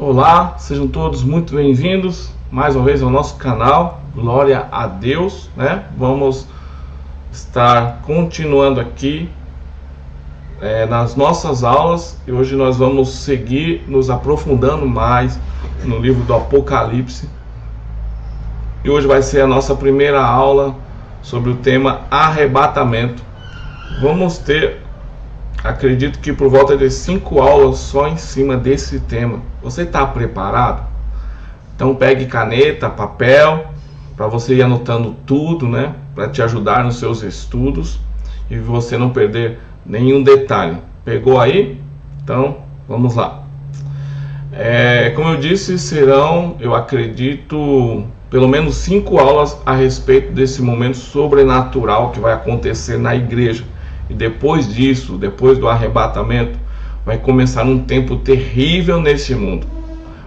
Olá, sejam todos muito bem-vindos mais uma vez ao nosso canal. Glória a Deus, né? Vamos estar continuando aqui nas nossas aulas, e hoje nós vamos seguir nos aprofundando mais no livro do Apocalipse. E hoje vai ser a nossa primeira aula sobre o tema arrebatamento. Vamos ter, acredito que por volta de 5 aulas só em cima desse tema. Você está preparado? Então pegue caneta, papel, para você ir anotando tudo, né? Para te ajudar nos seus estudos e você não perder nenhum detalhe. Pegou aí? Então vamos lá. Como eu disse, serão, eu acredito, pelo menos 5 aulas a respeito desse momento sobrenatural que vai acontecer na igreja. E depois disso, depois do arrebatamento, vai começar um tempo terrível neste mundo.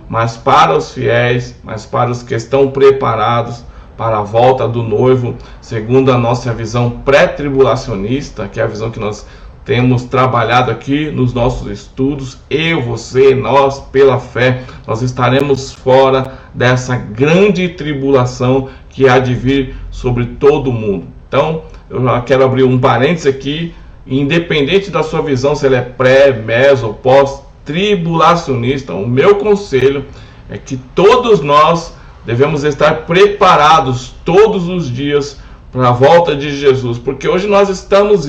Mas para os fiéis, mas para os que estão preparados para a volta do noivo, segundo a nossa visão pré-tribulacionista, que é a visão que nós temos trabalhado aqui nos nossos estudos, eu, você, nós, pela fé, nós estaremos fora dessa grande tribulação que há de vir sobre todo o mundo. Então, eu quero abrir um parênteses aqui, independente da sua visão, se ela é pré, meso, pós-tribulacionista, o meu conselho é que todos nós devemos estar preparados todos os dias para a volta de Jesus, porque hoje nós estamos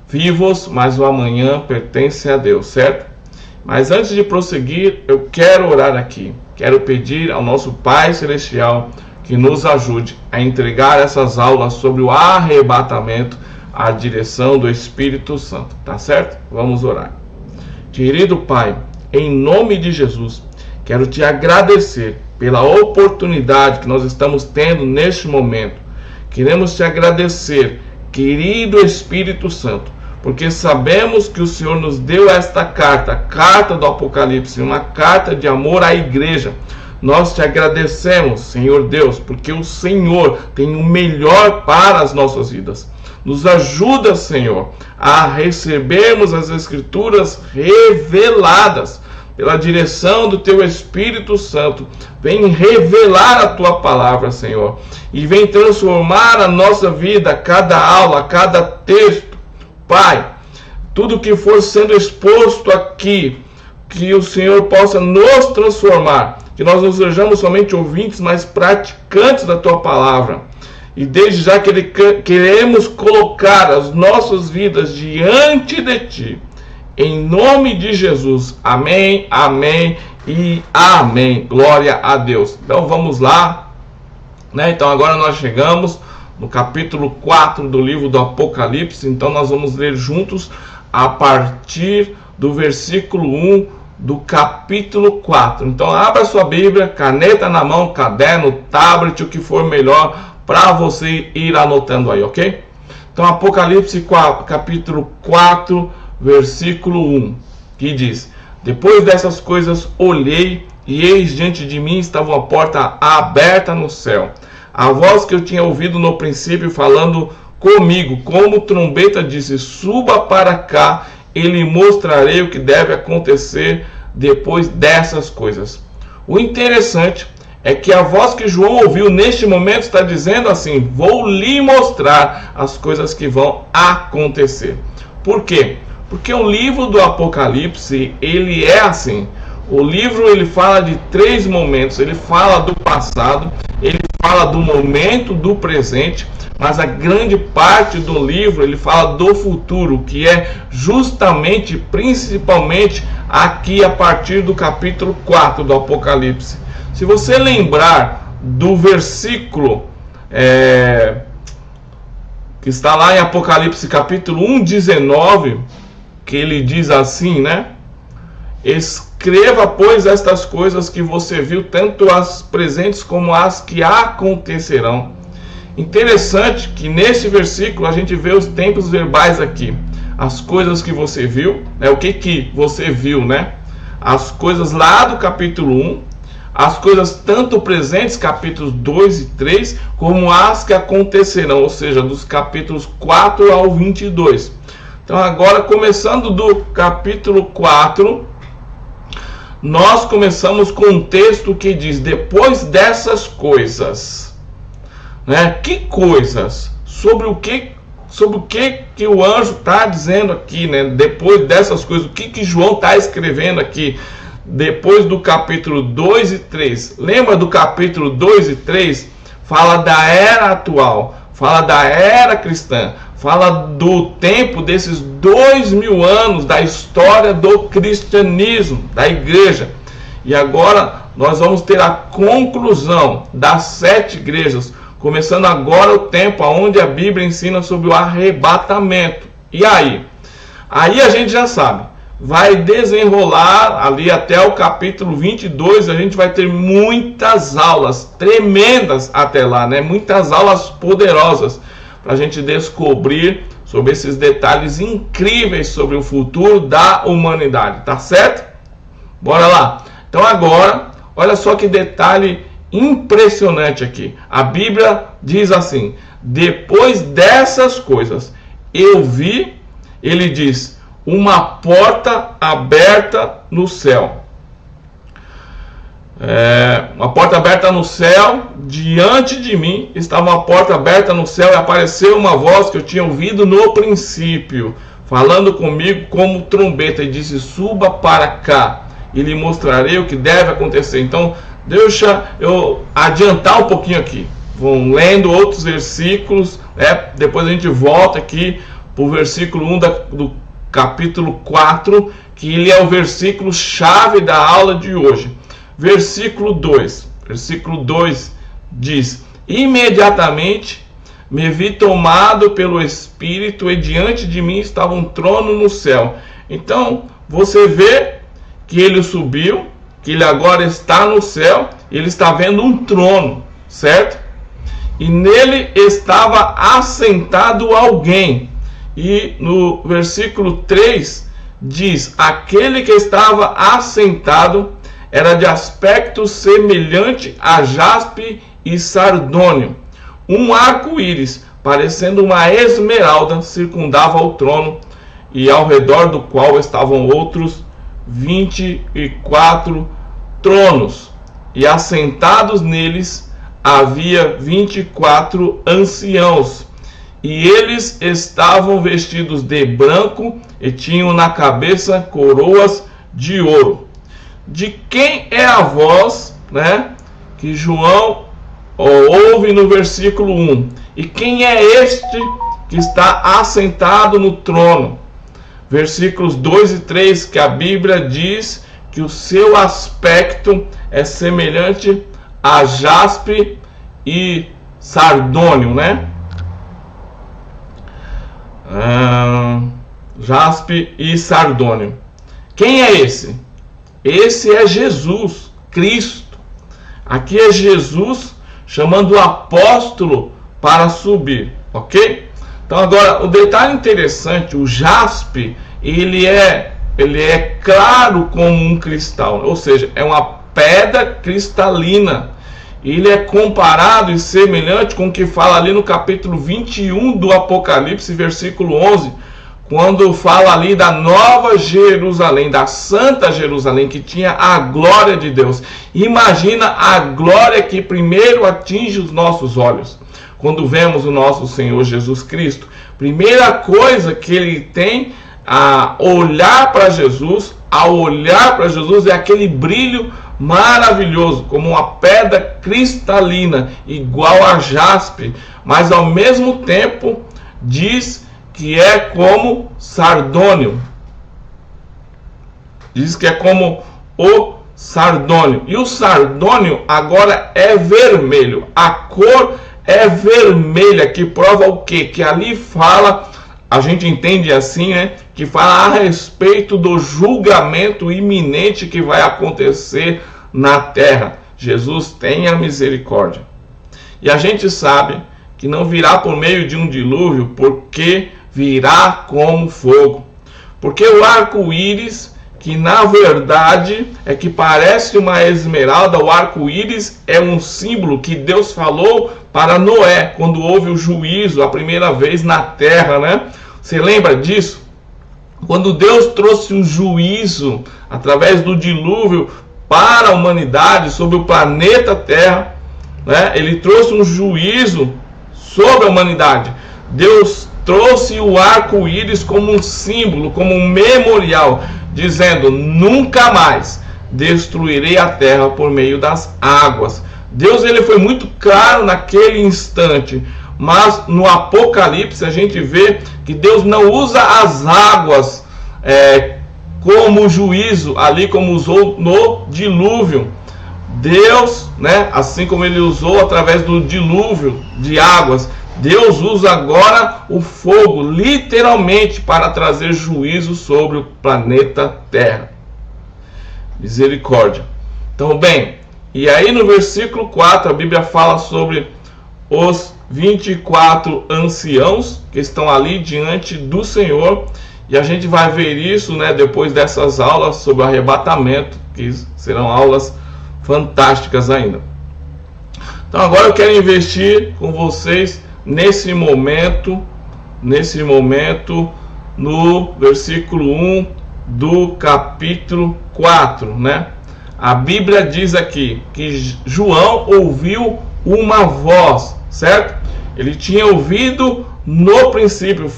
vivos, mas o amanhã pertence a Deus, certo? Mas antes de prosseguir, eu quero orar aqui, quero pedir ao nosso Pai Celestial que nos ajude a entregar essas aulas sobre o arrebatamento à direção do Espírito Santo, tá certo? Vamos orar. Querido Pai, em nome de Jesus, quero te agradecer pela oportunidade que nós estamos tendo neste momento. Queremos te agradecer, querido Espírito Santo, porque sabemos que o Senhor nos deu esta carta, a carta do Apocalipse, uma carta de amor à igreja. Nós te agradecemos, Senhor Deus, porque o Senhor tem o melhor para as nossas vidas. Nos ajuda, Senhor, a recebermos as Escrituras reveladas pela direção do Teu Espírito Santo. Vem revelar a Tua palavra, Senhor, e vem transformar a nossa vida, cada aula, cada texto. Pai, tudo que for sendo exposto aqui, que o Senhor possa nos transformar, que nós não sejamos somente ouvintes, mas praticantes da Tua palavra. E desde já queremos colocar as nossas vidas diante de Ti. Em nome de Jesus. Amém, amém e amém. Glória a Deus. Então vamos lá, né? Então agora nós chegamos no capítulo 4 do livro do Apocalipse. Então nós vamos ler juntos a partir do versículo 1 do capítulo 4. Então abra sua Bíblia, caneta na mão, caderno, tablet, o que for melhor para você ir anotando aí, ok? Então Apocalipse 4, capítulo 4, versículo 1, que diz: Depois dessas coisas olhei, e eis diante de mim estava uma porta aberta no céu. A voz que eu tinha ouvido no princípio falando comigo, como trombeta, disse: Suba para cá, e lhe mostrarei o que deve acontecer depois dessas coisas. O interessante é que a voz que João ouviu neste momento está dizendo assim: vou lhe mostrar as coisas que vão acontecer. Por quê? Porque o livro do Apocalipse, ele é assim. O livro, ele fala de 3 momentos. Ele fala do passado, ele fala do momento, do presente, mas a grande parte do livro, ele fala do futuro, que é justamente, principalmente, aqui a partir do capítulo 4 do Apocalipse. Se você lembrar do versículo que está lá em Apocalipse capítulo 1:19, que ele diz assim, né? Escreva, pois, estas coisas que você viu, tanto as presentes como as que acontecerão. Interessante que nesse versículo a gente vê os tempos verbais aqui. As coisas que você viu, né? O que você viu, né? As coisas lá do capítulo 1, as coisas tanto presentes, capítulos 2 e 3, como as que acontecerão, ou seja, dos capítulos 4 ao 22. Então agora, começando do capítulo 4, nós começamos com um texto que diz: depois dessas coisas, né? Que coisas? Sobre o que o anjo está dizendo aqui, né? Depois dessas coisas, o que João está escrevendo aqui? Depois do capítulo 2 e 3. Lembra do capítulo 2 e 3? Fala da era atual, fala da era cristã, fala do tempo desses 2000 anos da história do cristianismo, da igreja. E agora nós vamos ter a conclusão das 7 igrejas, começando agora o tempo onde a Bíblia ensina sobre o arrebatamento. E aí? Aí a gente já sabe, vai desenrolar ali até o capítulo 22, a gente vai ter muitas aulas tremendas até lá, né? Muitas aulas poderosas para a gente descobrir sobre esses detalhes incríveis sobre o futuro da humanidade, tá certo? Bora lá. Então agora, olha só que detalhe impressionante aqui. A Bíblia diz assim: depois dessas coisas, eu vi, ele diz, uma porta aberta no céu. Uma porta aberta no céu. Diante de mim estava uma porta aberta no céu, e apareceu uma voz que eu tinha ouvido no princípio, falando comigo como trombeta, e disse: suba para cá e lhe mostrarei o que deve acontecer. Então deixa eu adiantar um pouquinho aqui, vão lendo outros versículos, né? Depois a gente volta aqui para o versículo 1 do capítulo 4, que ele é o versículo chave da aula de hoje. Versículo 2. Versículo 2 diz: imediatamente me vi tomado pelo Espírito, e diante de mim estava um trono no céu. Então você vê que ele subiu, que ele agora está no céu, e ele está vendo um trono, certo? E nele estava assentado alguém. E no versículo 3 diz: aquele que estava assentado era de aspecto semelhante a jaspe e sardônio. Um arco-íris, parecendo uma esmeralda, circundava o trono, e ao redor do qual estavam outros 24 tronos, e assentados neles havia 24 anciãos, e eles estavam vestidos de branco e tinham na cabeça coroas de ouro. De quem é a voz, né, que João ouve no versículo 1? E quem é este que está assentado no trono? Versículos 2 e 3, que a Bíblia diz que o seu aspecto é semelhante a jaspe e sardônio, né? Jaspe e sardônio. Quem é esse? Esse é Jesus Cristo. Aqui é Jesus chamando o apóstolo para subir, ok? Então agora, o detalhe interessante, o jaspe, ele é claro como um cristal, ou seja, é uma pedra cristalina. Ele é comparado e semelhante com o que fala ali no capítulo 21 do Apocalipse, versículo 11, quando fala ali da Nova Jerusalém, da Santa Jerusalém, que tinha a glória de Deus. Imagina a glória que primeiro atinge os nossos olhos. Quando vemos o nosso Senhor Jesus Cristo, primeira coisa que ele tem a olhar para Jesus, ao olhar para Jesus, é aquele brilho maravilhoso, como uma pedra cristalina, igual a jaspe, mas ao mesmo tempo diz que é como sardônio. Diz que é como o sardônio. E o sardônio agora é vermelho. A cor é vermelha, que prova o quê? Que ali fala, a gente entende assim, né? Que fala a respeito do julgamento iminente que vai acontecer na terra. Jesus tenha misericórdia. E a gente sabe que não virá por meio de um dilúvio, porque virá como fogo. Porque o arco-íris, que na verdade é que parece uma esmeralda, o arco-íris é um símbolo que Deus falou para Noé, quando houve o juízo a primeira vez na terra, né? Você lembra disso? Quando Deus trouxe o juízo através do dilúvio para a humanidade, sobre o planeta Terra, né? Ele trouxe um juízo sobre a humanidade. Deus trouxe o arco-íris como um símbolo, como um memorial, dizendo: nunca mais destruirei a terra por meio das águas. Deus, ele foi muito claro naquele instante, mas no Apocalipse a gente vê que Deus não usa as águas como juízo, ali como usou no dilúvio. Deus, né, assim como ele usou através do dilúvio de águas, Deus usa agora o fogo, literalmente, para trazer juízo sobre o planeta Terra. Misericórdia. Então, bem, e aí no versículo 4, a Bíblia fala sobre os 24 anciãos que estão ali diante do Senhor. E a gente vai ver isso, né, depois dessas aulas sobre o arrebatamento, que serão aulas fantásticas ainda. Então agora eu quero investir com vocês nesse momento no versículo 1 do capítulo 4, né? A Bíblia diz aqui que João ouviu uma voz, certo? Ele tinha ouvido no princípio,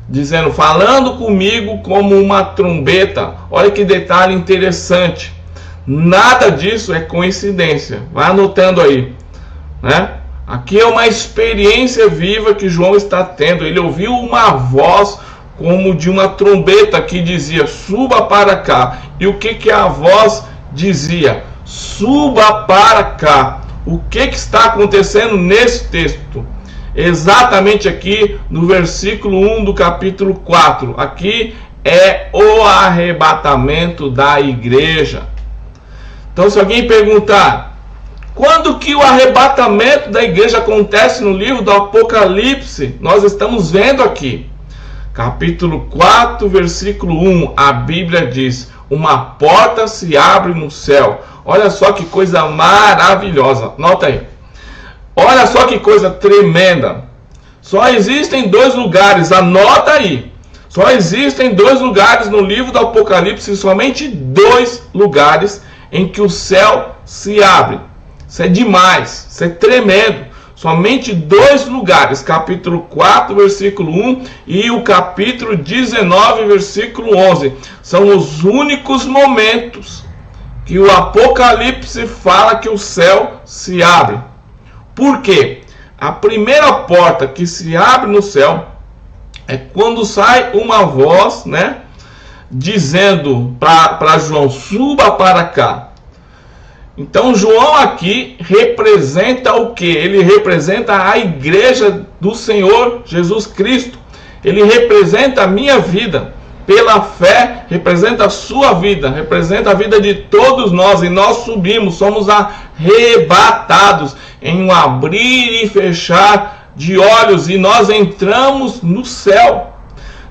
dizendo, falando comigo como uma trombeta. Olha que detalhe interessante. Nada disso é coincidência. Vai anotando aí, né? Aqui é uma experiência viva que João está tendo. Ele ouviu uma voz como de uma trombeta que dizia: suba para cá. E o que a voz dizia? Suba para cá. O que está acontecendo nesse texto? Exatamente aqui no versículo 1 do capítulo 4. Aqui é o arrebatamento da igreja. Então, se alguém perguntar, quando que o arrebatamento da igreja acontece no livro do Apocalipse? Nós estamos vendo aqui. Capítulo 4, versículo 1, a Bíblia diz: uma porta se abre no céu. Olha só que coisa maravilhosa. Nota aí. Olha só que coisa tremenda. Só existem dois lugares, anota aí. Só existem dois lugares no livro do Apocalipse, somente dois lugares em que o céu se abre. Isso é demais, isso é tremendo. Somente dois lugares, capítulo 4, versículo 1 e o capítulo 19, versículo 11. São os únicos momentos que o Apocalipse fala que o céu se abre. Por quê? A primeira porta que se abre no céu é quando sai uma voz, né, dizendo para João: suba para cá. Então João aqui representa o que? Ele representa a igreja do Senhor Jesus Cristo. Ele representa a minha vida. Pela fé, representa a sua vida, representa a vida de todos nós. E nós subimos, somos arrebatados em um abrir e fechar de olhos. E nós entramos no céu.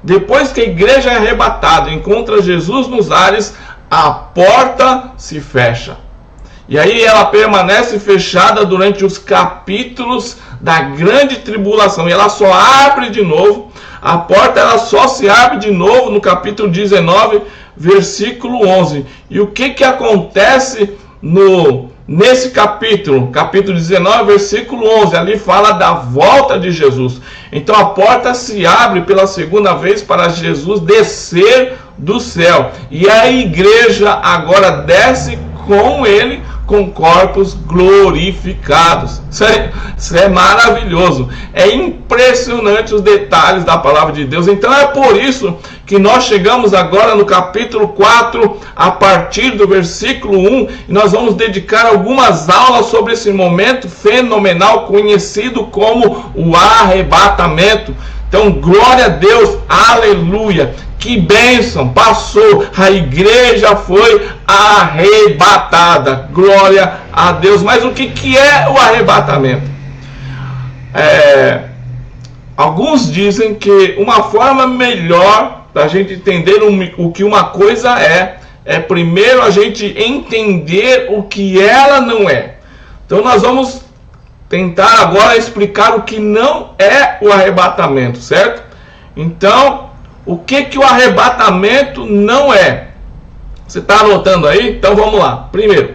Depois que a igreja é arrebatada, encontra Jesus nos ares, a porta se fecha. E aí ela permanece fechada durante os capítulos da grande tribulação. E ela só abre de novo. A porta ela só se abre de novo no capítulo 19, versículo 11. E o que acontece nesse capítulo? Capítulo 19, versículo 11. Ali fala da volta de Jesus. Então a porta se abre pela segunda vez para Jesus descer do céu. E a igreja agora desce com ele, com corpos glorificados. Isso é maravilhoso. É impressionante os detalhes da palavra de Deus. Então é por isso que nós chegamos agora no capítulo 4, a partir do versículo 1, e nós vamos dedicar algumas aulas sobre esse momento fenomenal conhecido como o arrebatamento. Então, glória a Deus, aleluia. Que bênção, passou, a igreja foi arrebatada, glória a Deus. Mas o que é o arrebatamento? Alguns dizem que uma forma melhor da gente entender o que uma coisa é primeiro a gente entender o que ela não é. Então nós vamos tentar agora explicar o que não é o arrebatamento, certo? Então, O que o arrebatamento não é? Você está anotando aí? Então vamos lá. Primeiro,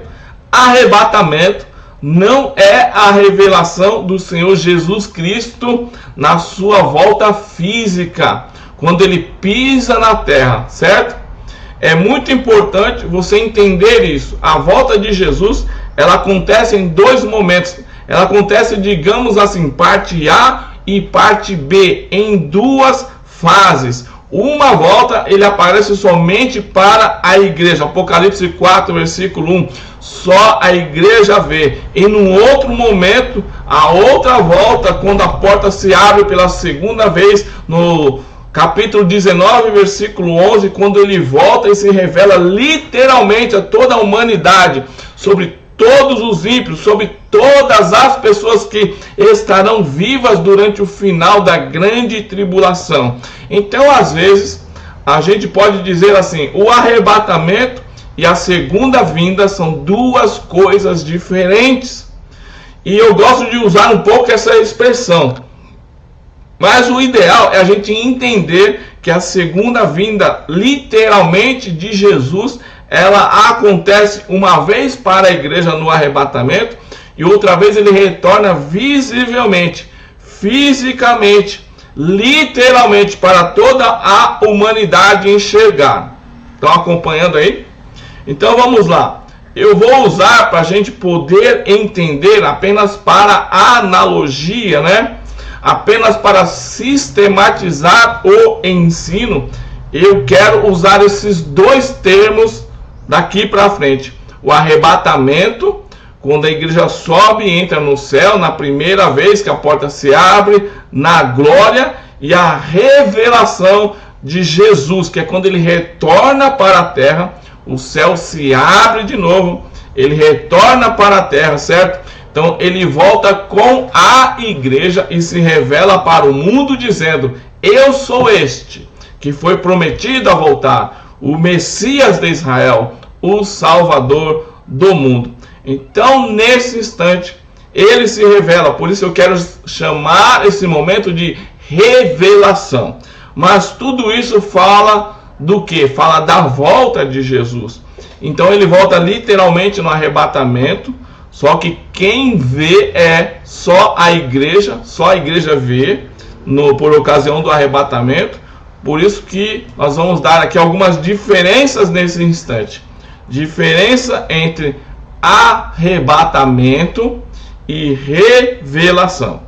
arrebatamento não é a revelação do Senhor Jesus Cristo na sua volta física, quando ele pisa na terra, certo? É muito importante você entender isso. A volta de Jesus, ela acontece em dois momentos. Ela acontece, digamos assim, parte A e parte B, em duas fases. Uma volta, ele aparece somente para a igreja. Apocalipse 4, versículo 1. Só a igreja vê. E num outro momento, a outra volta, quando a porta se abre pela segunda vez, no capítulo 19, versículo 11, quando ele volta e se revela literalmente a toda a humanidade, sobre todos os ímpios, sobre todas as pessoas que estarão vivas durante o final da grande tribulação. Então, às vezes, a gente pode dizer assim, o arrebatamento e a segunda vinda são duas coisas diferentes. E eu gosto de usar um pouco essa expressão. Mas o ideal é a gente entender que a segunda vinda, literalmente, de Jesus, ela acontece uma vez para a igreja no arrebatamento e outra vez ele retorna visivelmente, fisicamente, literalmente para toda a humanidade enxergar. Estão acompanhando aí? Então vamos lá. Eu vou usar para a gente poder entender apenas para a analogia, né? Apenas para sistematizar o ensino. Eu quero usar esses dois termos daqui para frente. O arrebatamento, quando a igreja sobe e entra no céu, na primeira vez que a porta se abre, na glória, e a revelação de Jesus, que é quando ele retorna para a terra, o céu se abre de novo, ele retorna para a terra, certo? Então ele volta com a igreja e se revela para o mundo dizendo, eu sou este, que foi prometido a voltar, o Messias de Israel, o Salvador do mundo. Então, nesse instante, ele se revela. Por isso eu quero chamar esse momento de revelação. Mas tudo isso fala do quê? Fala da volta de Jesus. Então ele volta literalmente no arrebatamento. Só que quem vê é só a igreja vê por ocasião do arrebatamento. Por isso que nós vamos dar aqui algumas diferenças nesse instante. Diferença entre arrebatamento e revelação.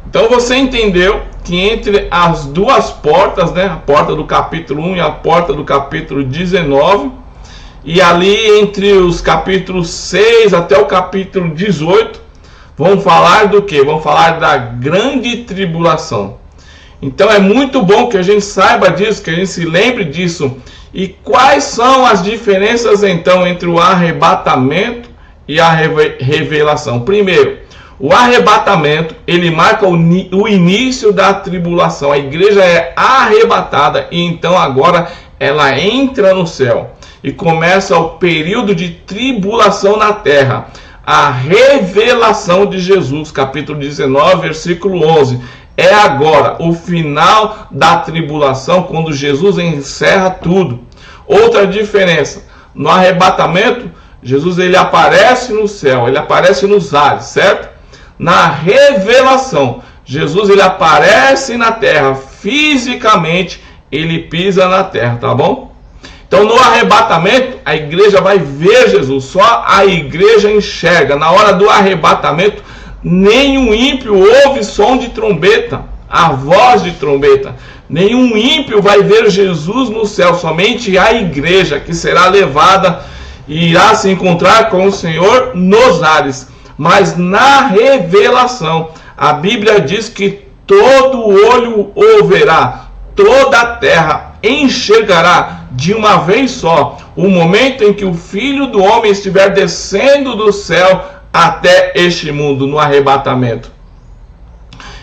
Então você entendeu que entre as duas portas, né, a porta do capítulo 1 e a porta do capítulo 19, e ali entre os capítulos 6 até o capítulo 18, vão falar do que? Vão falar da grande tribulação. Então é muito bom que a gente saiba disso, que a gente se lembre disso. E quais são as diferenças então entre o arrebatamento e a revelação? Primeiro, o arrebatamento, ele marca o início da tribulação. A igreja é arrebatada e então agora ela entra no céu. E começa o período de tribulação na terra. A revelação de Jesus, capítulo 19, versículo 11. É agora o final da tribulação, quando Jesus encerra tudo. Outra diferença, no arrebatamento, Jesus ele aparece no céu, ele aparece nos ares, certo? Na revelação, Jesus ele aparece na terra, fisicamente ele pisa na terra, tá bom? Então no arrebatamento, a igreja vai ver Jesus, só a igreja enxerga. Na hora do arrebatamento, nenhum ímpio ouve som de trombeta, a voz de trombeta. Nenhum ímpio vai ver Jesus no céu, somente a igreja que será levada e irá se encontrar com o Senhor nos ares. Mas na revelação, a Bíblia diz que todo olho o verá, toda a terra enxergará de uma vez só o momento em que o Filho do Homem estiver descendo do céu até este mundo, no arrebatamento.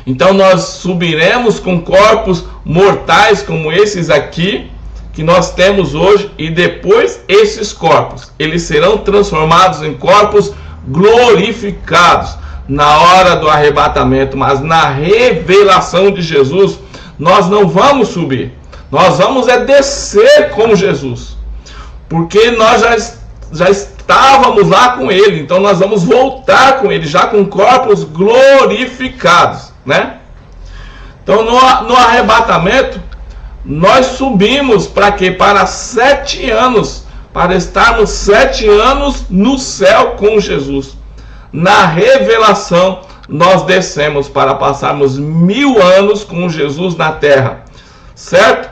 Então nós subiremos com corpos mortais como esses aqui que nós temos hoje, e depois esses corpos eles serão transformados em corpos glorificados na hora do arrebatamento, mas na revelação de Jesus, nós não vamos subir. Nós vamos descer com Jesus, porque nós já estávamos lá com Ele, então nós vamos voltar com Ele, já com corpos glorificados, né? Então no arrebatamento, nós subimos para quê? Para 7 anos, para estarmos 7 anos no céu com Jesus. Na revelação, nós descemos para passarmos 1000 anos com Jesus na terra, certo?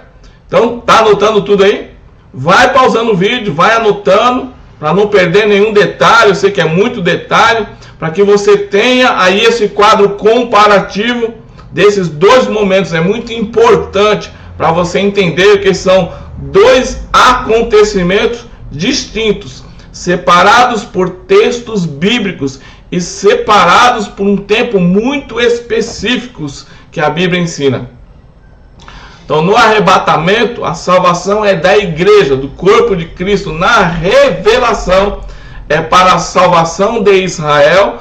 Então, tá anotando tudo aí? Vai pausando o vídeo, vai anotando, para não perder nenhum detalhe. Eu sei que é muito detalhe, para que você tenha aí esse quadro comparativo desses dois momentos. É muito importante para você entender que são dois acontecimentos distintos, separados por textos bíblicos e separados por um tempo muito específicos que a Bíblia ensina. Então, no arrebatamento, a salvação é da igreja, do corpo de Cristo. Na revelação, é para a salvação de Israel,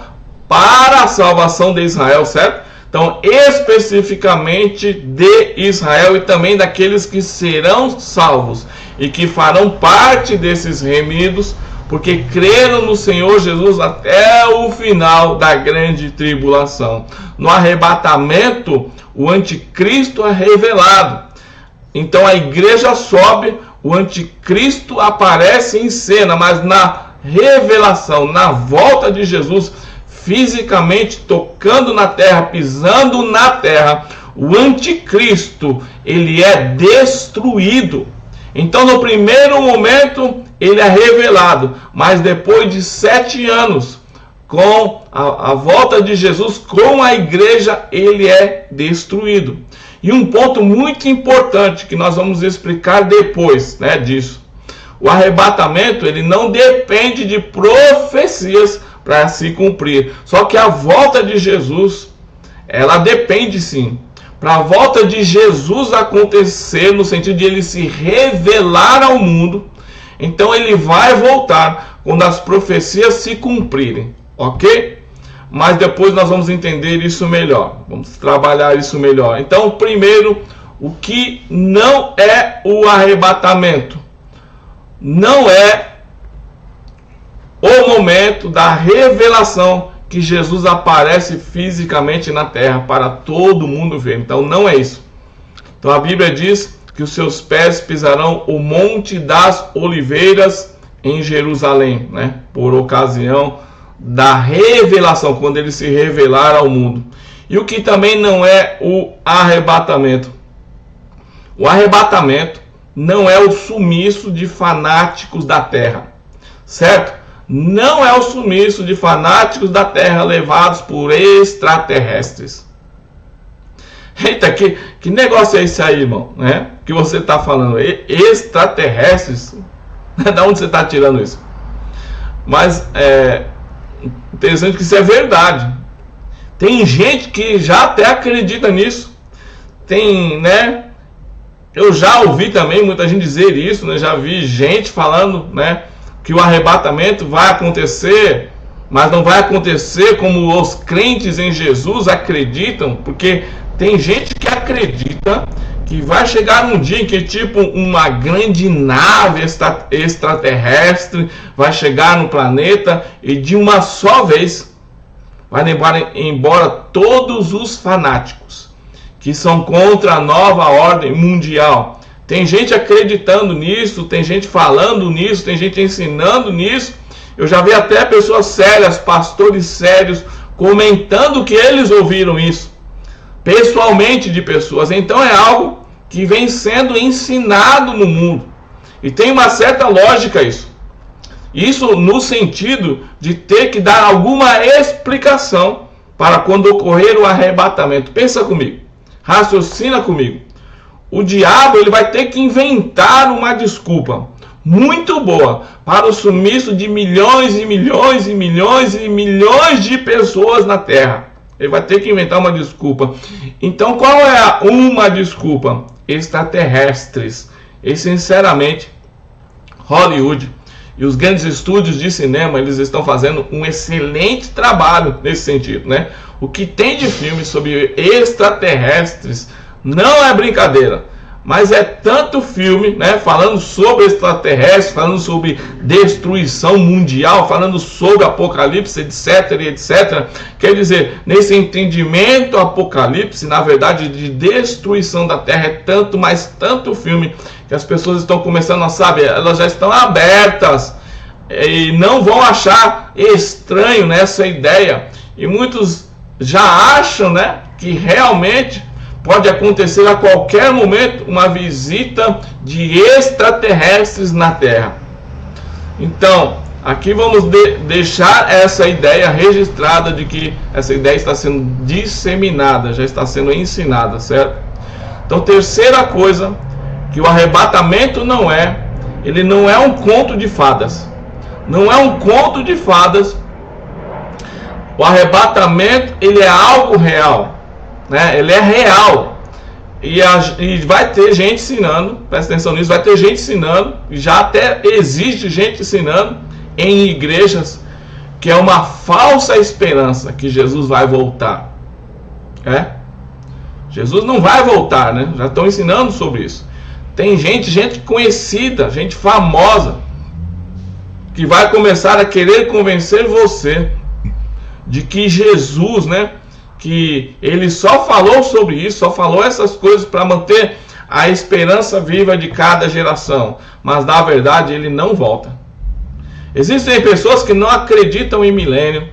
certo? Então, especificamente de Israel e também daqueles que serão salvos e que farão parte desses remidos, porque creram no Senhor Jesus até o final da grande tribulação. No arrebatamento, o anticristo é revelado. Então a igreja sobe, o anticristo aparece em cena, mas na revelação, na volta de Jesus, fisicamente tocando na terra, pisando na terra, o anticristo, ele é destruído. Então no primeiro momento ele é revelado, mas depois de 7 anos, com a volta de Jesus, com a igreja, ele é destruído. E um ponto muito importante que nós vamos explicar depois, né, disso. O arrebatamento, ele não depende de profecias para se cumprir. Só que a volta de Jesus, ela depende sim. Para a volta de Jesus acontecer, no sentido de ele se revelar ao mundo, então ele vai voltar quando as profecias se cumprirem, ok? Mas depois nós vamos entender isso melhor, vamos trabalhar isso melhor. Então, primeiro, o que não é o arrebatamento? Não é o momento da revelação que Jesus aparece fisicamente na terra para todo mundo ver. Então não é isso. Então a Bíblia diz que os seus pés pisarão o Monte das Oliveiras em Jerusalém, né? Por ocasião da revelação, quando ele se revelar ao mundo. E o que também não é o arrebatamento? O arrebatamento não é o sumiço de fanáticos da terra, certo? Não é o sumiço de fanáticos da terra levados por extraterrestres. Eita, que negócio é esse aí, irmão? Né? Que você está falando? Extraterrestres? Da onde você está tirando isso? Mas é interessante que isso é verdade. Tem gente que já até acredita nisso. Tem, né? Eu já ouvi também muita gente dizer isso, né? Já vi gente falando, né, que o arrebatamento vai acontecer, mas não vai acontecer como os crentes em Jesus acreditam, porque tem gente que acredita que vai chegar um dia em que tipo uma grande nave extraterrestre vai chegar no planeta e de uma só vez vai levar embora todos os fanáticos que são contra a nova ordem mundial. Tem gente acreditando nisso, tem gente falando nisso, tem gente ensinando nisso. Eu já vi até pessoas sérias, pastores sérios, comentando que eles ouviram isso, pessoalmente de pessoas. Então é algo que vem sendo ensinado no mundo. E tem uma certa lógica isso. Isso no sentido de ter que dar alguma explicação para quando ocorrer o arrebatamento. Pensa comigo, raciocina comigo. O diabo ele vai ter que inventar uma desculpa muito boa para o sumiço de milhões e milhões e milhões e milhões de pessoas na Terra. Ele vai ter que inventar uma desculpa. Então qual é uma desculpa? Extraterrestres. E sinceramente, Hollywood E os grandes estúdios de cinema, eles estão fazendo um excelente trabalho nesse sentido, né? O que tem de filme sobre extraterrestres não é brincadeira. Mas é tanto filme, né, falando sobre extraterrestres, falando sobre destruição mundial, falando sobre apocalipse, etc, etc. Quer dizer, nesse entendimento apocalipse, na verdade, de destruição da Terra, é tanto, mas tanto filme, que as pessoas estão começando a saber, elas já estão abertas e não vão achar estranho nessa ideia. E muitos já acham, né, que realmente pode acontecer a qualquer momento uma visita de extraterrestres na Terra. Então, aqui vamos deixar essa ideia registrada de que essa ideia está sendo disseminada, já está sendo ensinada, certo? Então, terceira coisa, que o arrebatamento ele não é um conto de fadas. Não é um conto de fadas. O arrebatamento, ele é algo real. Né? Ele é real e vai ter gente ensinando, presta atenção nisso, vai ter gente ensinando, já até existe gente ensinando em igrejas que é uma falsa esperança que Jesus vai voltar. Jesus não vai voltar, né? Já estão ensinando sobre isso. Tem gente conhecida, gente famosa, que vai começar a querer convencer você de que Jesus, né, que ele só falou sobre isso, só falou essas coisas para manter a esperança viva de cada geração, mas na verdade ele não volta. Existem pessoas que não acreditam em milênio,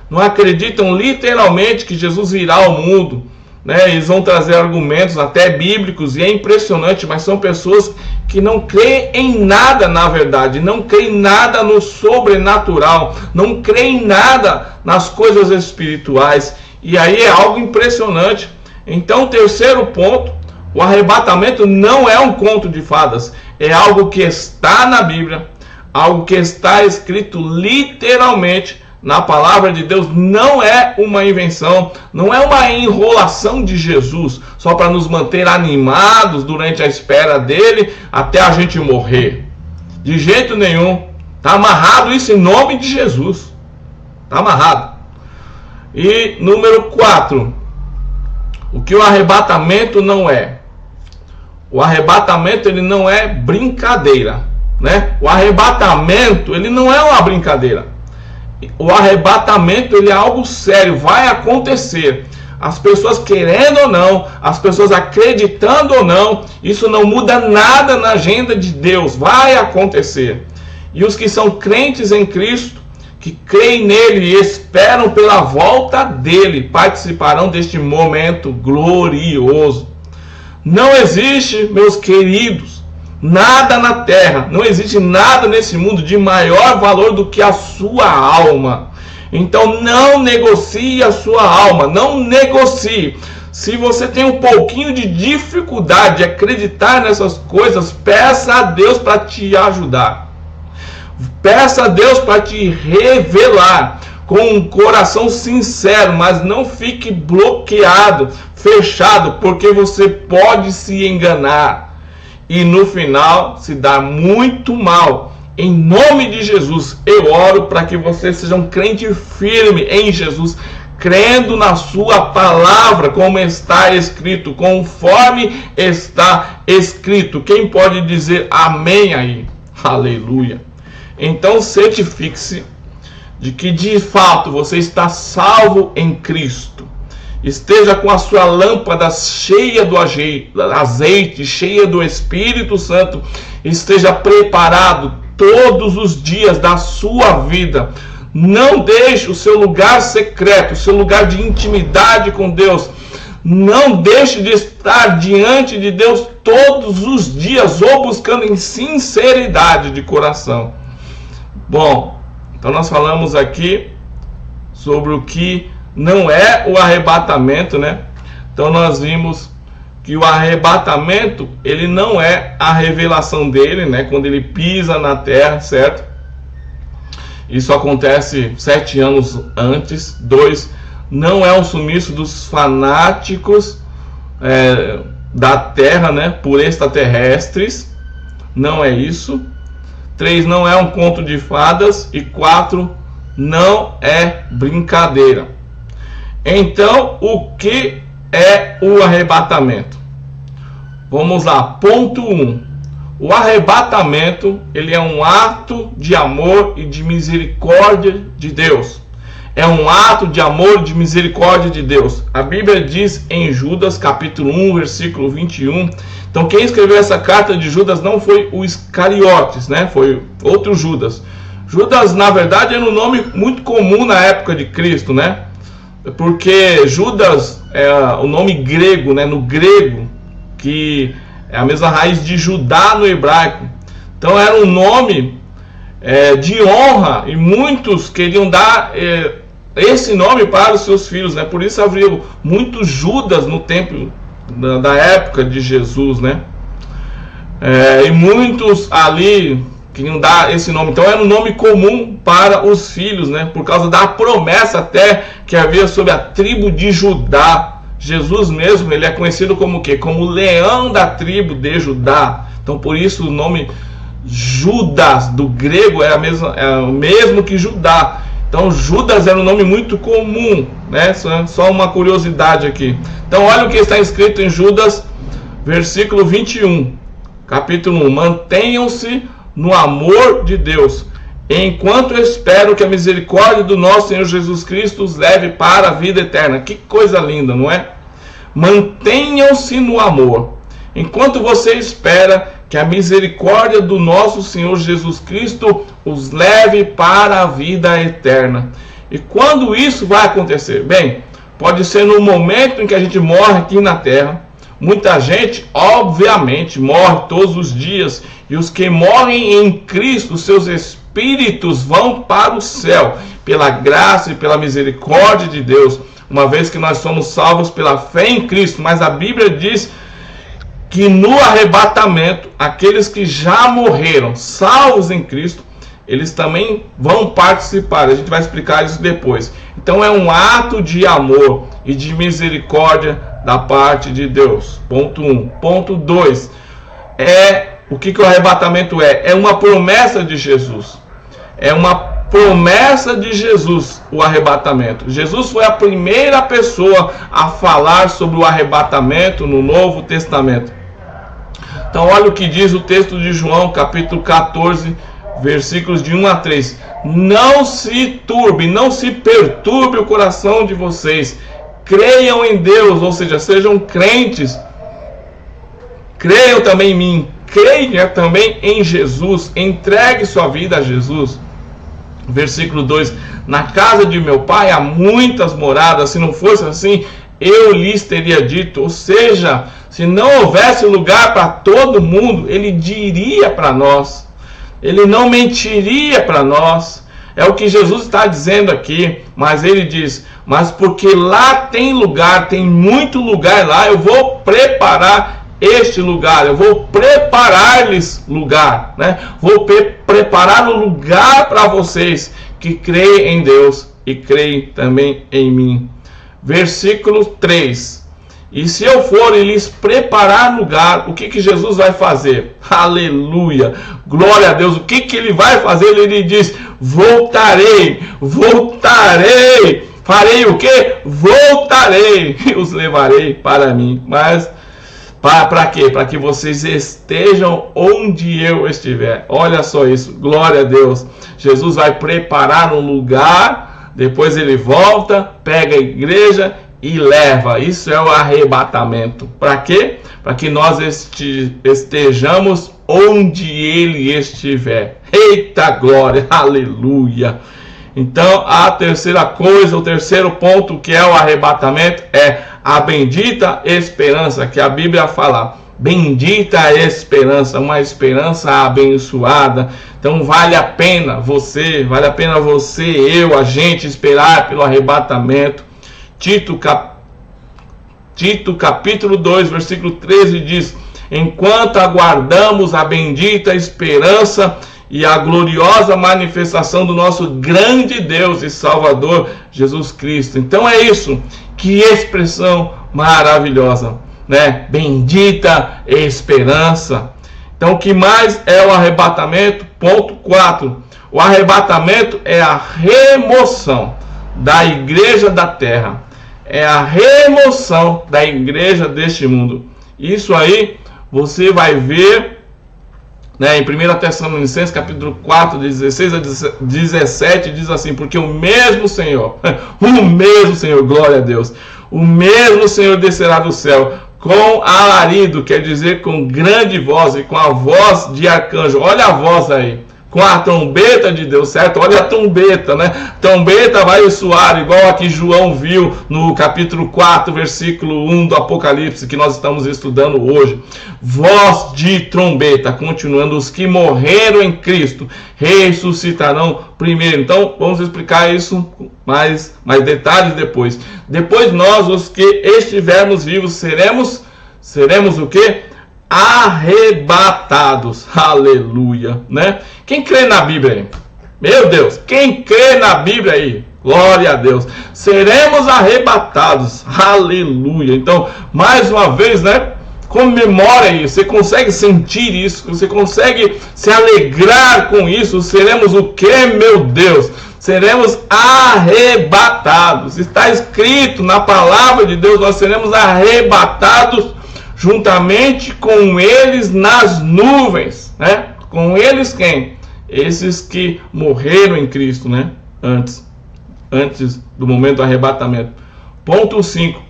não acreditam literalmente que Jesus virá ao mundo, né? Eles vão trazer argumentos até bíblicos e é impressionante, mas são pessoas que não creem em nada na verdade, não creem nada no sobrenatural, não creem nada nas coisas espirituais. E aí é algo impressionante. Então, terceiro ponto, o arrebatamento não é um conto de fadas. É algo que está na Bíblia, algo que está escrito literalmente na palavra de Deus. Não é uma invenção, não é uma enrolação de Jesus, só para nos manter animados durante a espera dele até a gente morrer. De jeito nenhum. Está amarrado isso em nome de Jesus. Está amarrado. E número 4, o que o arrebatamento não é? O arrebatamento, ele não é brincadeira, né? O arrebatamento, ele não é uma brincadeira. O arrebatamento, ele é algo sério, vai acontecer. As pessoas querendo ou não, as pessoas acreditando ou não, isso não muda nada na agenda de Deus, vai acontecer. E os que são crentes em Cristo, que creem nele e esperam pela volta dele, participarão deste momento glorioso. Não existe, meus queridos, nada na terra, não existe nada nesse mundo de maior valor do que a sua alma. Então não negocie a sua alma, não negocie. Se você tem um pouquinho de dificuldade de acreditar nessas coisas, peça a Deus para te ajudar. Peça a Deus para te revelar com um coração sincero, mas não fique bloqueado, fechado, porque você pode se enganar e no final se dar muito mal. Em nome de Jesus, eu oro para que você seja um crente firme em Jesus, crendo na sua palavra, como está escrito, conforme está escrito. Quem pode dizer amém aí? Aleluia. Então certifique-se de que de fato você está salvo em Cristo. Esteja com a sua lâmpada cheia do azeite, cheia do Espírito Santo. Esteja preparado todos os dias da sua vida. Não deixe o seu lugar secreto, o seu lugar de intimidade com Deus. Não deixe de estar diante de Deus todos os dias, ou buscando em sinceridade de coração. Bom, então nós falamos aqui sobre o que não é o arrebatamento, né? Então nós vimos que o arrebatamento, ele não é a revelação dele, né? Quando ele pisa na terra, certo? Isso acontece 7 anos antes. 2, não é um sumiço dos fanáticos da terra, né? Por extraterrestres. Não é isso. 3, não é um conto de fadas. E 4, não é brincadeira. Então, o que é o arrebatamento? Vamos lá, ponto 1. O arrebatamento, ele é um ato de amor e de misericórdia de Deus. É um ato de amor e de misericórdia de Deus. A Bíblia diz em Judas, capítulo 1, versículo 21. Então, quem escreveu essa carta de Judas não foi o Iscariotes, né? Foi outro Judas. Judas, na verdade, era um nome muito comum na época de Cristo, né? Porque Judas é o nome grego, né? No grego, que é a mesma raiz de Judá no hebraico. Então era um nome de honra, e muitos queriam dar esse nome para os seus filhos, né? Por isso havia muitos Judas no templo da época de Jesus, né? E muitos ali queriam dar esse nome. Então era um nome comum para os filhos, né? Por causa da promessa até que havia sobre a tribo de Judá. Jesus mesmo, ele é conhecido como o quê? Como o leão da tribo de Judá. Então por isso o nome Judas do grego é o mesmo que Judá. Então Judas era um nome muito comum, né? Só uma curiosidade aqui. Então olha o que está escrito em Judas, versículo 21, capítulo 1. Mantenham-se no amor de Deus, enquanto espero que a misericórdia do nosso Senhor Jesus Cristo os leve para a vida eterna. Que coisa linda, não é? Mantenham-se no amor, enquanto você espera que a misericórdia do nosso Senhor Jesus Cristo os leve para a vida eterna. E quando isso vai acontecer? Bem, pode ser no momento em que a gente morre aqui na terra. Muita gente, obviamente, morre todos os dias, e os que morrem em Cristo, seus espíritos vão para o céu, pela graça e pela misericórdia de Deus, uma vez que nós somos salvos pela fé em Cristo. Mas a Bíblia diz que no arrebatamento, aqueles que já morreram, salvos em Cristo, eles também vão participar. A gente vai explicar isso depois. Então é um ato de amor e de misericórdia da parte de Deus. Ponto 1. Ponto 2. O que o arrebatamento é? É uma promessa de Jesus. É uma promessa de Jesus, o arrebatamento. Jesus foi a primeira pessoa a falar sobre o arrebatamento no Novo Testamento. Então olha o que diz o texto de João, capítulo 14, versículos de 1 a 3. Não se turbe, não se perturbe o coração de vocês. Creiam em Deus, ou seja, sejam crentes. Creiam também em mim. Creia também em Jesus. Entregue sua vida a Jesus. Versículo 2. Na casa de meu pai há muitas moradas. Se não fosse assim, eu lhes teria dito. Ou seja, se não houvesse lugar para todo mundo, ele diria para nós. Ele não mentiria para nós. É o que Jesus está dizendo aqui. Mas ele diz: mas porque lá tem lugar, tem muito lugar lá, eu vou preparar este lugar, eu vou preparar-lhes lugar, né? Vou preparar um lugar para vocês que creem em Deus e creem também em mim. Versículo 3. E se eu for e lhes preparar lugar, o que Jesus vai fazer? Aleluia! Glória a Deus! O que ele vai fazer? Ele diz: voltarei, voltarei. Farei o quê? Voltarei e os levarei para mim. Mas para quê? Para que vocês estejam onde eu estiver. Olha só isso, glória a Deus. Jesus vai preparar um lugar, depois ele volta, pega a igreja e leva. Isso é o arrebatamento. Para quê? Para que nós estejamos onde ele estiver. Eita glória, aleluia. Então a terceira coisa, o terceiro ponto que é o arrebatamento é a bendita esperança, que a Bíblia fala. Bendita esperança, uma esperança abençoada. Então vale a pena você, eu, a gente esperar pelo arrebatamento. Tito capítulo 2, versículo 13 diz: enquanto aguardamos a bendita esperança e a gloriosa manifestação do nosso grande Deus e Salvador Jesus Cristo. Então é isso, que expressão maravilhosa, né? Bendita esperança. Então o que mais é o arrebatamento? Ponto 4. O arrebatamento é a remoção da igreja da terra. É a remoção da igreja deste mundo. Isso aí você vai ver, né, em 1 Tessalonicenses capítulo 4, 16 a 17, diz assim: porque o mesmo Senhor, glória a Deus, o mesmo Senhor descerá do céu com alarido, quer dizer com grande voz, e com a voz de arcanjo. Olha a voz aí, com a trombeta de Deus, certo? Olha a trombeta, né? Trombeta vai soar, igual aqui João viu no capítulo 4, versículo 1 do Apocalipse, que nós estamos estudando hoje. Voz de trombeta, continuando, os que morreram em Cristo ressuscitarão primeiro. Então, vamos explicar isso mais detalhes depois. Depois nós, os que estivermos vivos, seremos o quê? Arrebatados. Aleluia, né? Quem crê na Bíblia aí? Meu Deus, quem crê na Bíblia aí? Glória a Deus. Seremos arrebatados. Aleluia. Então, mais uma vez, né? Comemora isso. Você consegue sentir isso? Você consegue se alegrar com isso? Seremos o quê, meu Deus? Seremos arrebatados. Está escrito na palavra de Deus, nós seremos arrebatados juntamente com eles nas nuvens, né? Com eles quem? Esses que morreram em Cristo, né? Antes do momento do arrebatamento. Ponto 5.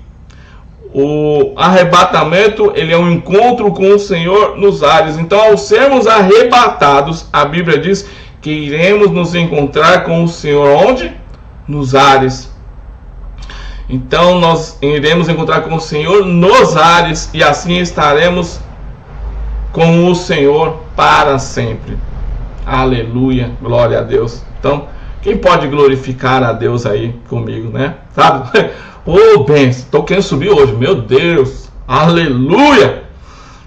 O arrebatamento, ele é um encontro com o Senhor nos ares. Então, ao sermos arrebatados, a Bíblia diz que iremos nos encontrar com o Senhor onde? Nos ares. Então nós iremos encontrar com o Senhor nos ares, e assim estaremos com o Senhor para sempre. Aleluia, glória a Deus. Então, quem pode glorificar a Deus aí comigo, né? Sabe? Ô, benção, estou querendo subir hoje, meu Deus, aleluia.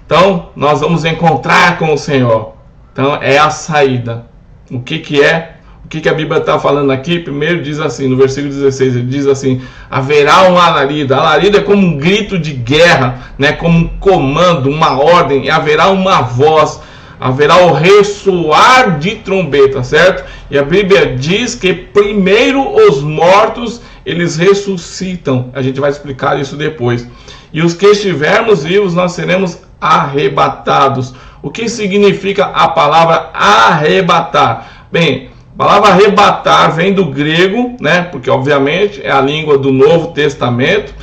Então, nós vamos encontrar com o Senhor. Então, é a saída. O que é? O que a Bíblia está falando aqui? Primeiro diz assim, no versículo 16, ele diz assim: haverá um alarido. Alarido é como um grito de guerra, né? Como um comando, uma ordem. E haverá uma voz, haverá o ressoar de trombeta, certo? E a Bíblia diz que primeiro os mortos, eles ressuscitam. A gente vai explicar isso depois. E os que estivermos vivos, nós seremos arrebatados. O que significa a palavra arrebatar? Bem, a palavra arrebatar vem do grego, né? Porque obviamente é a língua do Novo Testamento.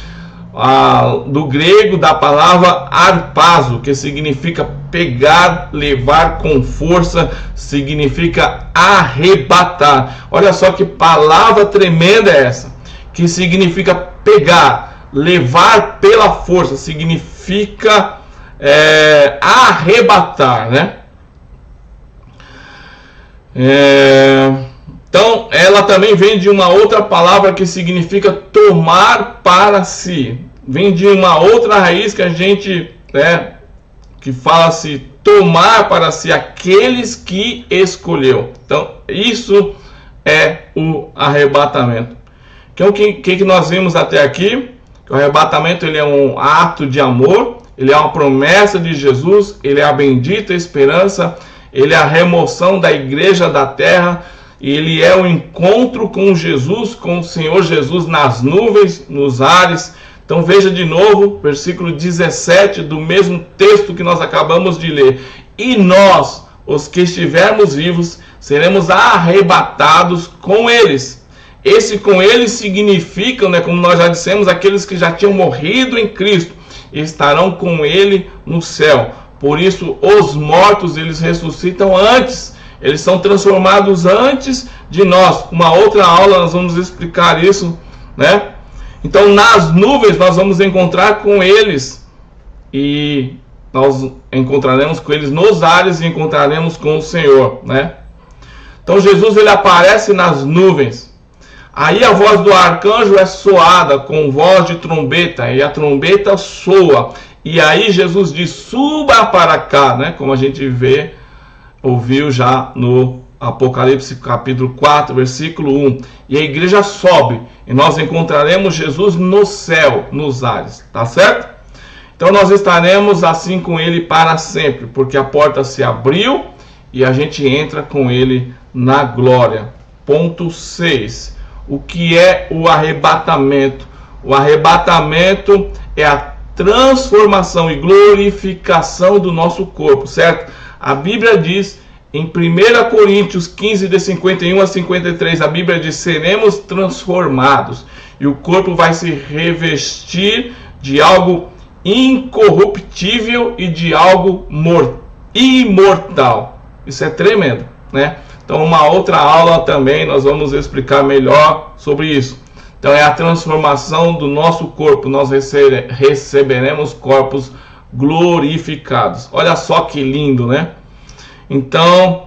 Do grego da palavra arpazo, que significa pegar, levar com força, significa arrebatar. Olha só que palavra tremenda é essa, que significa pegar, levar pela força, significa arrebatar, né? Então, ela também vem de uma outra palavra que significa tomar para si. Vem de uma outra raiz que a gente, que fala-se tomar para si aqueles que escolheu. Então, isso é o arrebatamento. Então, o que nós vimos até aqui? O arrebatamento, ele é um ato de amor, ele é uma promessa de Jesus, ele é a bendita esperança, ele é a remoção da igreja da terra, e ele é o encontro com Jesus, com o Senhor Jesus nas nuvens, nos ares. Então veja de novo, versículo 17 do mesmo texto que nós acabamos de ler. E nós, os que estivermos vivos, seremos arrebatados com eles. Esse com eles significa, como nós já dissemos, aqueles que já tinham morrido em Cristo e estarão com ele no céu. Por isso, os mortos, eles ressuscitam antes. Eles são transformados antes de nós. Uma outra aula nós vamos explicar isso, né? Então, nas nuvens nós vamos encontrar com eles. E nós encontraremos com eles nos ares e encontraremos com o Senhor, né? Então, Jesus, ele aparece nas nuvens. Aí a voz do arcanjo é soada com voz de trombeta. E a trombeta soa. E aí Jesus diz: suba para cá, né? Como a gente ouviu já no Apocalipse capítulo 4, versículo 1. E a igreja sobe, e nós encontraremos Jesus no céu, nos ares, tá certo? Então nós estaremos assim com ele para sempre, porque a porta se abriu e a gente entra com ele na glória. Ponto 6. O que é o arrebatamento? O arrebatamento é a transformação e glorificação do nosso corpo, certo? A Bíblia diz em 1 Coríntios 15, de 51 a 53, a Bíblia diz: seremos transformados e o corpo vai se revestir de algo incorruptível e de algo imortal. Isso é tremendo, né? Então, uma outra aula também nós vamos explicar melhor sobre isso. Então, é a transformação do nosso corpo. Nós receberemos corpos glorificados. Olha só que lindo, né? Então,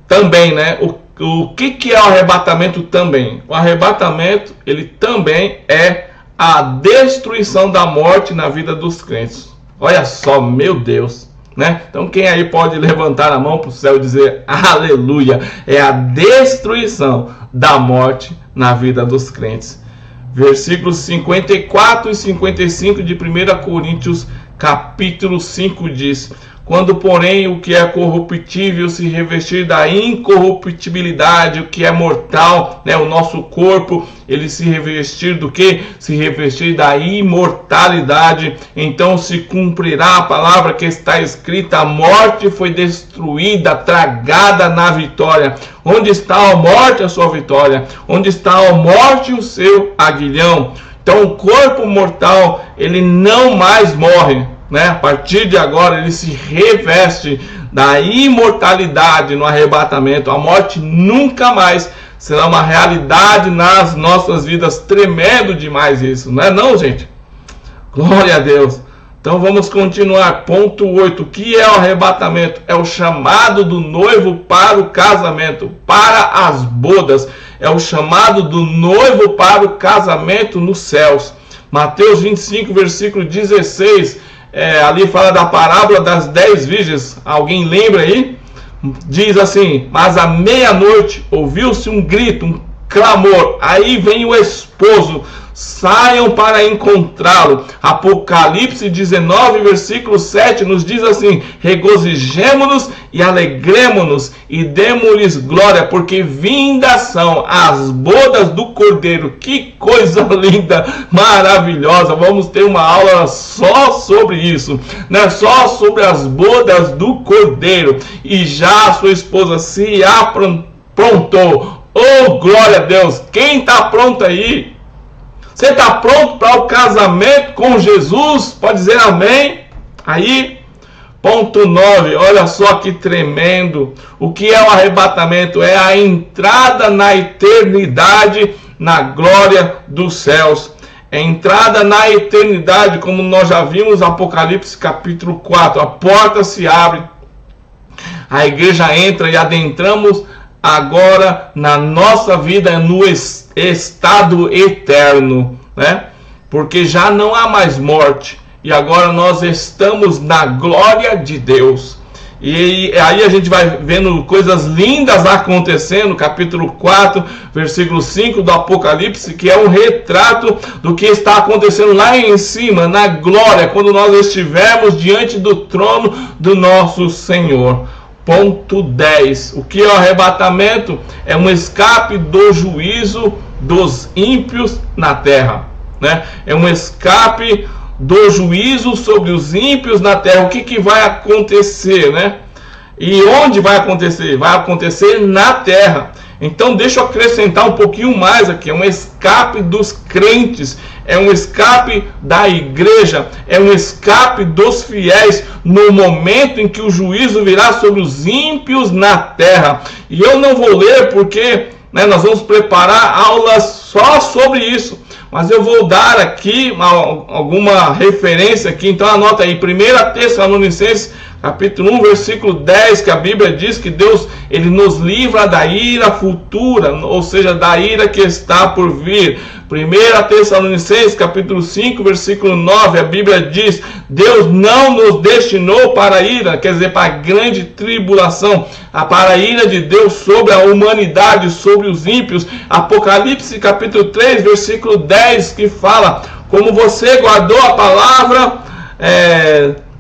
também, né? O que é o arrebatamento também? O arrebatamento, ele também é a destruição da morte na vida dos crentes. Olha só, meu Deus, né? Então, quem aí pode levantar a mão para o céu e dizer aleluia? É a destruição da morte na vida dos crentes. Versículos 54 e 55 de 1 Coríntios capítulo 5 diz: quando, porém, o que é corruptível se revestir da incorruptibilidade, o que é mortal, né, o nosso corpo, ele se revestir do que? Se revestir da imortalidade, então se cumprirá a palavra que está escrita: a morte foi destruída, tragada na vitória. Onde está a morte, a sua vitória? Onde está a morte, o seu aguilhão? Então o corpo mortal, ele não mais morre, né? A partir de agora ele se reveste da imortalidade no arrebatamento. A morte nunca mais será uma realidade nas nossas vidas. Tremendo demais isso, não é não, gente? Glória a Deus. Então vamos continuar. Ponto 8. O que é o arrebatamento? É o chamado do noivo para o casamento, para as bodas. É o chamado do noivo para o casamento nos céus. Mateus 25, versículo 16. Ali fala da parábola das 10 virgens. Alguém lembra aí? Diz assim: mas à meia-noite ouviu-se um grito, um clamor. Aí vem o esposo, saiam para encontrá-lo. Apocalipse 19, versículo 7 nos diz assim: regozijemo-nos e alegremo-nos e demo-lhes glória, porque vindas são as bodas do Cordeiro. Que coisa linda, maravilhosa. Vamos ter uma aula só sobre isso, né? Só sobre as bodas do Cordeiro. E já a sua esposa se aprontou. Oh, glória a Deus. Quem está pronto aí? Você está pronto para o casamento com Jesus? Pode dizer amém? Aí, ponto 9, olha só que tremendo. O que é o arrebatamento? É a entrada na eternidade, na glória dos céus. É entrada na eternidade, como nós já vimos no Apocalipse capítulo 4. A porta se abre, a igreja entra e adentramos agora na nossa vida no estado eterno, né? Porque já não há mais morte e agora nós estamos na glória de Deus. E aí a gente vai vendo coisas lindas acontecendo, capítulo 4, versículo 5 do Apocalipse, que é um retrato do que está acontecendo lá em cima, na glória, quando nós estivermos diante do trono do nosso Senhor. Ponto 10. O que é o arrebatamento? É um escape do juízo dos ímpios na terra, né? É um escape do juízo sobre os ímpios na terra. O que vai acontecer, né? E onde vai acontecer? Vai acontecer na terra. Então deixa eu acrescentar um pouquinho mais aqui. É um escape dos crentes, é um escape da igreja, é um escape dos fiéis no momento em que o juízo virá sobre os ímpios na terra. E eu não vou ler porque, né, nós vamos preparar aulas só sobre isso. Mas eu vou dar aqui alguma referência aqui. Então anota aí, 1 Tessalonicenses capítulo 1, versículo 10, que a Bíblia diz que Deus, ele nos livra da ira futura, ou seja, da ira que está por vir. 1 Tessalonicenses capítulo 5, versículo 9, a Bíblia diz: Deus não nos destinou para a ira, quer dizer, para a grande tribulação, para a ira de Deus sobre a humanidade, sobre os ímpios. Apocalipse capítulo 3, versículo 10, que fala: como você guardou a palavra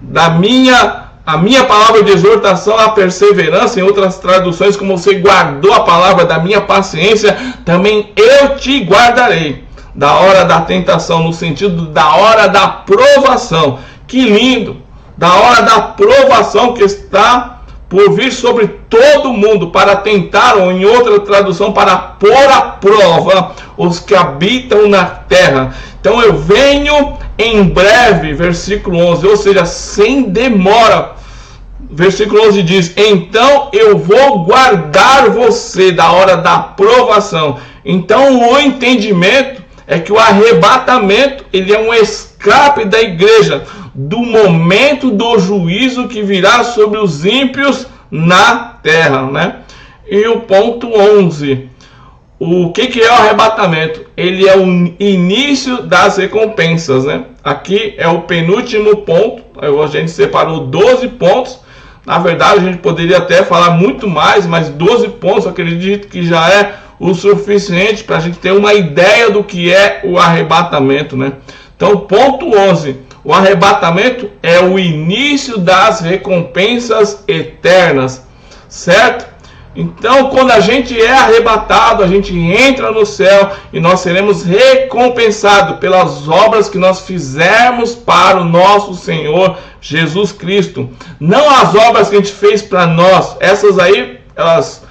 da minha a minha palavra de exortação à perseverança, em outras traduções, como você guardou a palavra da minha paciência, também eu te guardarei da hora da tentação, no sentido da hora da provação. Que lindo! Da hora da provação que está por vir sobre todo mundo, para tentar, ou em outra tradução, para pôr à prova os que habitam na terra. Então eu venho em breve, versículo 11, ou seja, sem demora. Versículo 11 diz: então eu vou guardar você da hora da provação. Então o entendimento é que o arrebatamento, ele é um escape da igreja do momento do juízo que virá sobre os ímpios na terra, né? E o ponto 11, o que é o arrebatamento? Ele é o início das recompensas, né? Aqui é o penúltimo ponto. A gente separou 12 pontos. Na verdade, a gente poderia até falar muito mais, mas 12 pontos, acredito que já é o suficiente para a gente ter uma ideia do que é o arrebatamento, né? Então, ponto 11. O arrebatamento é o início das recompensas eternas, certo? Então, quando a gente é arrebatado, a gente entra no céu e nós seremos recompensados pelas obras que nós fizermos para o nosso Senhor Jesus Cristo. Não as obras que a gente fez para nós, essas aí, elas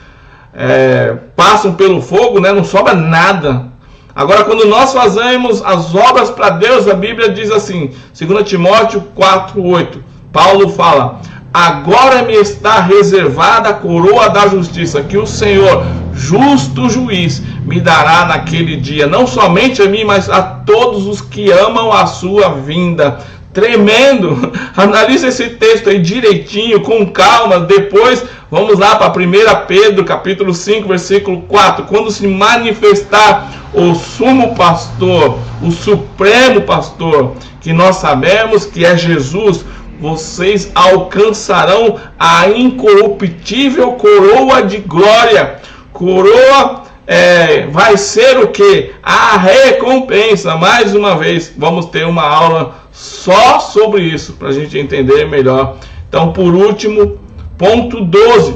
passam pelo fogo, né? Não sobra nada. Agora, quando nós fazemos as obras para Deus, a Bíblia diz assim, 2 Timóteo 4:8, Paulo fala: agora me está reservada a coroa da justiça, que o Senhor, justo juiz, me dará naquele dia, não somente a mim, mas a todos os que amam a sua vinda. Tremendo! Analise esse texto aí direitinho, com calma. Depois vamos lá para 1 Pedro capítulo 5, versículo 4. Quando se manifestar o sumo pastor, o supremo pastor, que nós sabemos que é Jesus, vocês alcançarão a incorruptível coroa de glória. Coroa vai ser o que? A recompensa. Mais uma vez, vamos ter uma aula só sobre isso, para a gente entender melhor. Então, por último, ponto 12.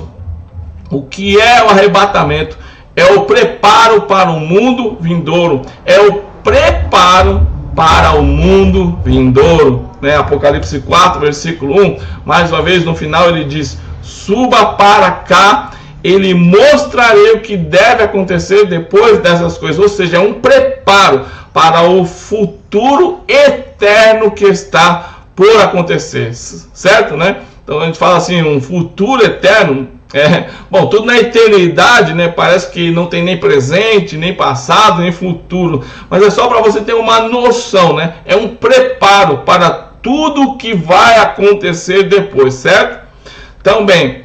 O que é o arrebatamento? É o preparo para o mundo vindouro. É o preparo para o mundo vindouro, né? Apocalipse 4, versículo 1. Mais uma vez, no final ele diz: suba para cá, ele mostrarei o que deve acontecer depois dessas coisas. Ou seja, é um preparo para o futuro eterno que está por acontecer, certo, né? Então a gente fala assim, um futuro eterno. Bom, tudo na eternidade, né? Parece que não tem nem presente, nem passado, nem futuro. Mas é só para você ter uma noção, né? É um preparo para tudo que vai acontecer depois, certo? Então, bem,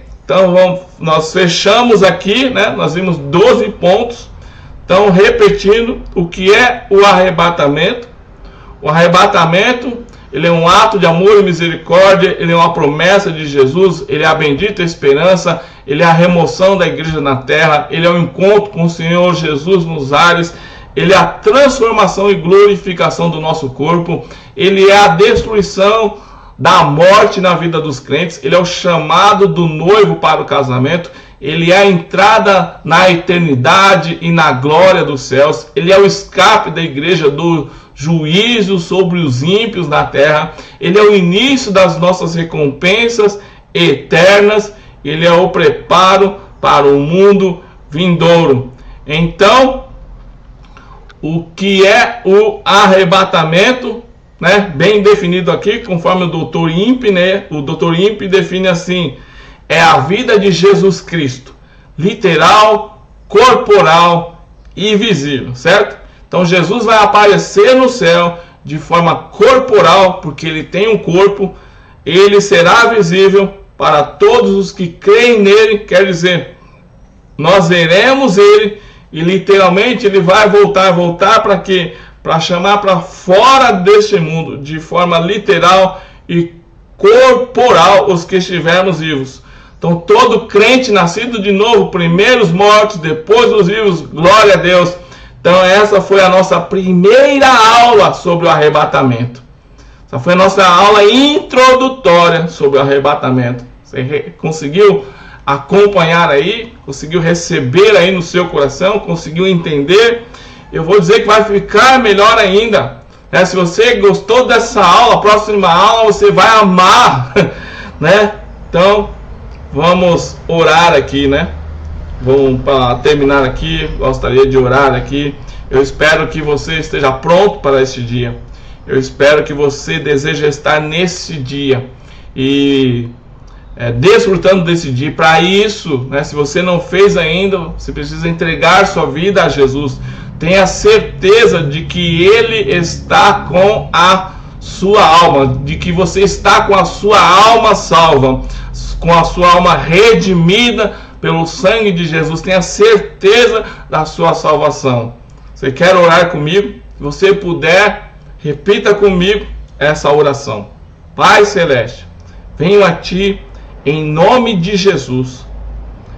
nós fechamos aqui, né? Nós vimos 12 pontos. Então, repetindo, o que é o arrebatamento? O arrebatamento, ele é um ato de amor e misericórdia, ele é uma promessa de Jesus, ele é a bendita esperança, ele é a remoção da igreja na terra, ele é o encontro com o Senhor Jesus nos ares, ele é a transformação e glorificação do nosso corpo, ele é a destruição da morte na vida dos crentes, ele é o chamado do noivo para o casamento, ele é a entrada na eternidade e na glória dos céus, ele é o escape da igreja do juízo sobre os ímpios na terra, ele é o início das nossas recompensas eternas, ele é o preparo para o mundo vindouro. Então, o que é o arrebatamento, né? Bem definido aqui, conforme o Dr. Imp, né? O Dr. Imp define assim: é a vida de Jesus Cristo, literal, corporal e visível, certo? Então Jesus vai aparecer no céu de forma corporal, porque ele tem um corpo, ele será visível para todos os que creem nele, quer dizer, nós veremos ele e literalmente ele vai voltar para quê? Para chamar para fora deste mundo, de forma literal e corporal, os que estivermos vivos. Então todo crente nascido de novo, primeiro os mortos, depois os vivos, glória a Deus. Então essa foi a nossa primeira aula sobre o arrebatamento, Essa foi a nossa aula introdutória sobre o arrebatamento. Você conseguiu acompanhar aí? Conseguiu receber aí no seu coração? Conseguiu entender? Eu vou dizer que vai ficar melhor ainda. Se você gostou dessa aula, a próxima aula você vai amar, né? Então, vamos orar aqui, né? Vamos para terminar aqui, gostaria de orar aqui. Eu espero que você esteja pronto para este dia. Eu espero que você deseje estar nesse dia e desfrutando desse dia. Para isso, né, se você não fez ainda, você precisa entregar sua vida a Jesus. Tenha certeza de que Ele está com a sua alma, de que você está com a sua alma salva, com a sua alma redimida pelo sangue de Jesus. Tenha certeza da sua salvação. Você quer orar comigo? Se você puder, repita comigo essa oração. Pai Celeste, venho a Ti em nome de Jesus,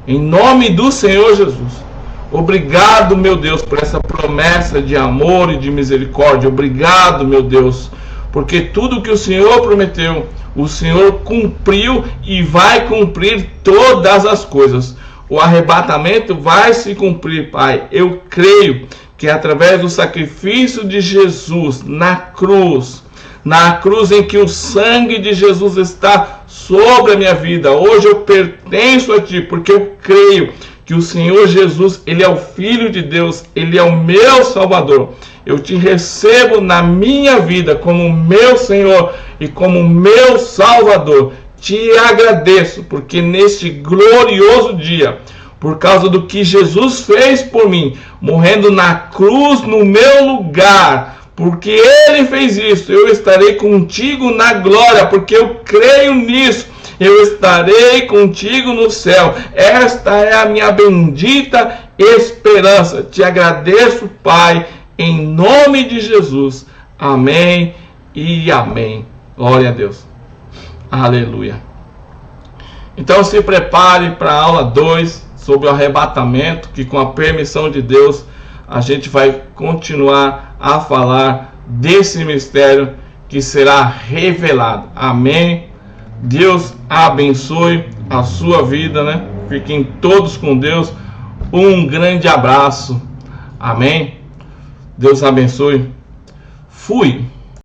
em nome do Senhor Jesus. Obrigado, meu Deus, por essa promessa de amor e de misericórdia. Obrigado, meu Deus, porque tudo que o Senhor prometeu, o Senhor cumpriu e vai cumprir todas as coisas. O arrebatamento vai se cumprir, Pai. Eu creio que através do sacrifício de Jesus na cruz em que o sangue de Jesus está sobre a minha vida, hoje eu pertenço a Ti, porque eu creio que o Senhor Jesus, Ele é o Filho de Deus, Ele é o meu Salvador. Eu Te recebo na minha vida como meu Senhor e como meu Salvador. Te agradeço, porque neste glorioso dia, por causa do que Jesus fez por mim, morrendo na cruz no meu lugar, porque Ele fez isso, eu estarei contigo na glória, porque eu creio nisso. Eu estarei contigo no céu. Esta é a minha bendita esperança. Te agradeço, Pai, em nome de Jesus. Amém e amém. Glória a Deus. Aleluia. Então se prepare para a aula 2 sobre o arrebatamento, que com a permissão de Deus a gente vai continuar a falar desse mistério que será revelado. Amém. Deus abençoe a sua vida, né? Fiquem todos com Deus. Um grande abraço. Amém. Deus abençoe. Fui.